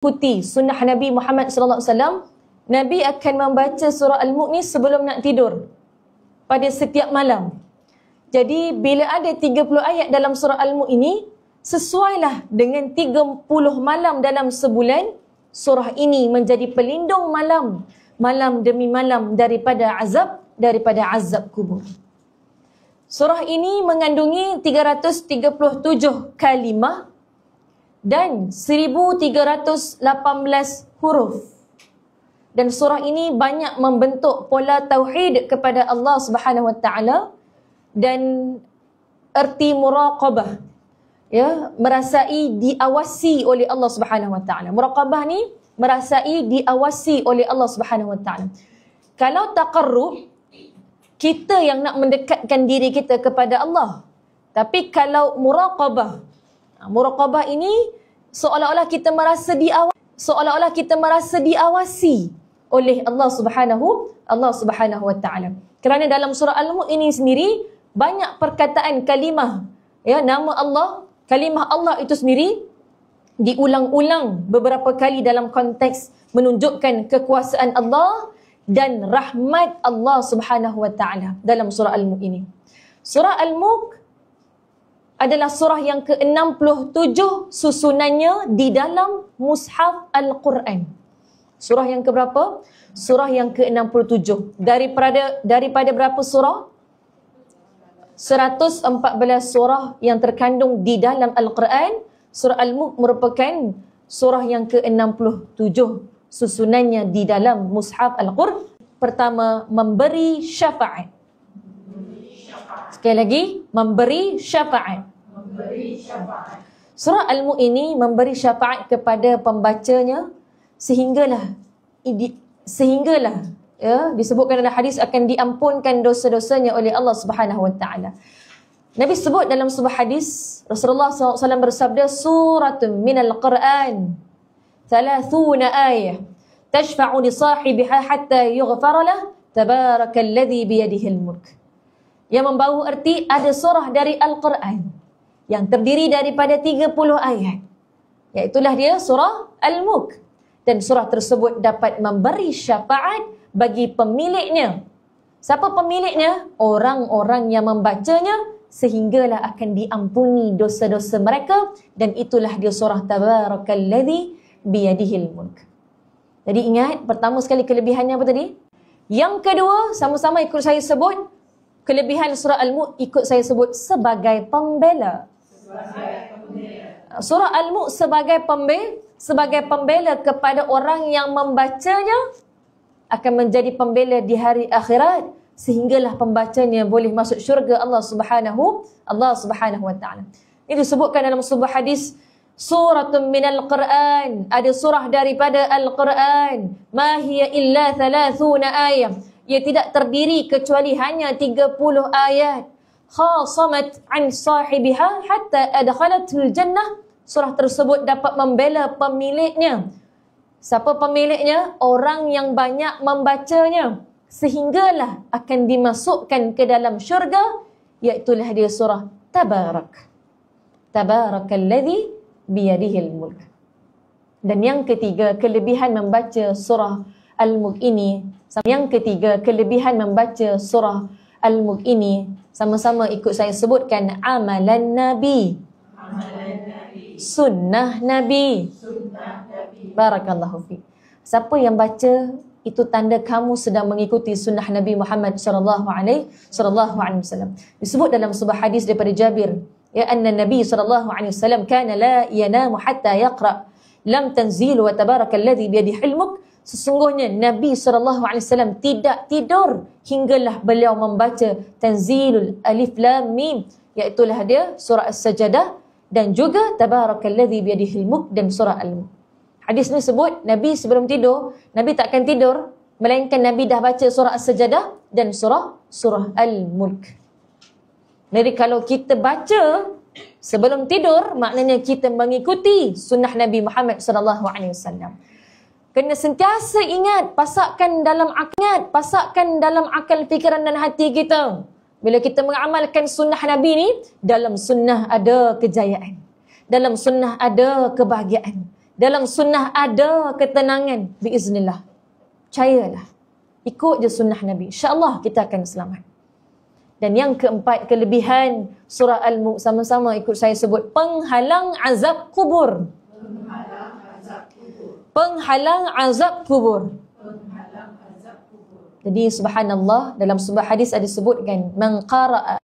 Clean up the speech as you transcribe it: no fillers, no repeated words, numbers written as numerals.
ikuti sunnah Nabi Muhammad sallallahu alaihi wasallam, Nabi akan membaca surah Al-Mulk ni sebelum nak tidur pada setiap malam. Jadi bila ada 30 ayat dalam surah Al-Mulk ini, sesuailah dengan 30 malam dalam sebulan, surah ini menjadi pelindung malam, malam demi malam daripada azab kubur. Surah ini mengandungi 337 kalimah dan 1318 huruf. Dan surah ini banyak membentuk pola tauhid kepada Allah Subhanahu Wa Taala dan erti muraqabah, ya, merasai diawasi oleh Allah Subhanahu Wa Taala. Muraqabah ni merasai diawasi oleh Allah Subhanahu Wa Taala. Kalau taqarrub, kita yang nak mendekatkan diri kita kepada Allah. Tapi kalau muraqabah, muraqabah ini seolah-olah kita merasa diawasi oleh Allah Subhanahu Wa Taala. Kerana dalam surah Al-Mulk ini sendiri banyak perkataan kalimah, ya, nama Allah, kalimah Allah itu sendiri diulang-ulang beberapa kali dalam konteks menunjukkan kekuasaan Allah dan rahmat Allah Subhanahu Wa Taala dalam surah Al-Mulk ini. Surah Al-Mulk adalah surah yang ke-67 susunannya di dalam Mushaf Al-Quran. Surah yang keberapa? Surah yang ke-67. Daripada berapa surah? 114 surah yang terkandung di dalam Al-Quran. Surah Al-Mulk merupakan surah yang ke-67 susunannya di dalam Mushaf Al-Quran. Pertama, memberi syafaat. Sekali lagi, memberi syafaat. Surah Al-Mulk ini memberi syafaat kepada pembacanya sehinggalah ya, disebutkan dalam hadis akan diampunkan dosa-dosanya oleh Allah Subhanahu Wa Taala. Nabi sebut dalam sebuah hadis, Rasulullah SAW bersabda, suratun minal Quran 30 ayat tashfa'u li sahibiha hatta yughfara lah tabarakalladzi biyadihil mulk. Yang membawa erti ada surah dari Al-Quran yang terdiri daripada 30 ayat. Iaitulah dia surah Al-Mulk. Dan surah tersebut dapat memberi syafaat bagi pemiliknya. Siapa pemiliknya? Orang-orang yang membacanya sehinggalah akan diampuni dosa-dosa mereka. Dan itulah dia surah Tabarakalladzi biyadihil mulk. Jadi ingat, pertama sekali kelebihannya apa tadi? Yang kedua, sama-sama ikut saya sebut, kelebihan surah Al-Mulk ikut saya sebut sebagai pembela. Surah Al-Mulk sebagai pembela kepada orang yang membacanya akan menjadi pembela di hari akhirat sehinggalah pembacanya boleh masuk syurga Allah Subhanahu Wa Taala. Ini disebutkan dalam sebuah hadis, suratun minal Quran, ada surah daripada Al-Quran, ma hiya illa 30 ayat, ia tidak terdiri kecuali hanya 30 ayat, khasamat an sahibiha hatta adkhalatul jannah. Surah tersebut dapat membela pemiliknya. Siapa pemiliknya? Orang yang banyak membacanya sehinggalah akan dimasukkan ke dalam syurga, iaitulah dia surah Tabarakalladzi biyadihil mulk. Dan yang ketiga, kelebihan membaca surah Al-Mulk ini, sama-sama ikut saya sebutkan, amalan Nabi. Sunnah Nabi. Barakallahu fi. Siapa yang baca, itu tanda kamu sedang mengikuti sunnah Nabi Muhammad sallallahu alaihi wasallam. Disebut dalam sebuah hadis daripada Jabir, ya, anna Nabi sallallahu alaihi wasallam kana la yanamu hatta yaqra lam tanzilu wa tabarakalladzi biyadihil mulk. Sesungguhnya Nabi sallallahu alaihi wasallam tidak tidur hinggalah beliau membaca tanzilul alif lam mim, iaitulah dia surah As-Sajdah dan juga tabarakalladzi biyadihil mulk dan surah Al-Mulk. Hadis ni sebut Nabi sebelum tidur, Nabi takkan tidur melainkan Nabi dah baca surah As-Sajdah dan surah Al-Mulk. Jadi kalau kita baca sebelum tidur, maknanya kita mengikuti sunnah Nabi Muhammad sallallahu alaihi wasallam. Kena sentiasa ingat, pasakkan dalam akal fikiran dan hati kita. Bila kita mengamalkan sunnah Nabi ni, dalam sunnah ada kejayaan, dalam sunnah ada kebahagiaan, dalam sunnah ada ketenangan, biiznillah. Percayalah. Ikut je sunnah Nabi. InsyaAllah kita akan selamat. Dan yang keempat, kelebihan surah Al-Mulk, sama-sama ikut saya sebut, penghalang azab kubur. Penghalang azab kubur. Jadi subhanallah, dalam sebuah hadis ada sebutkan, man qara'a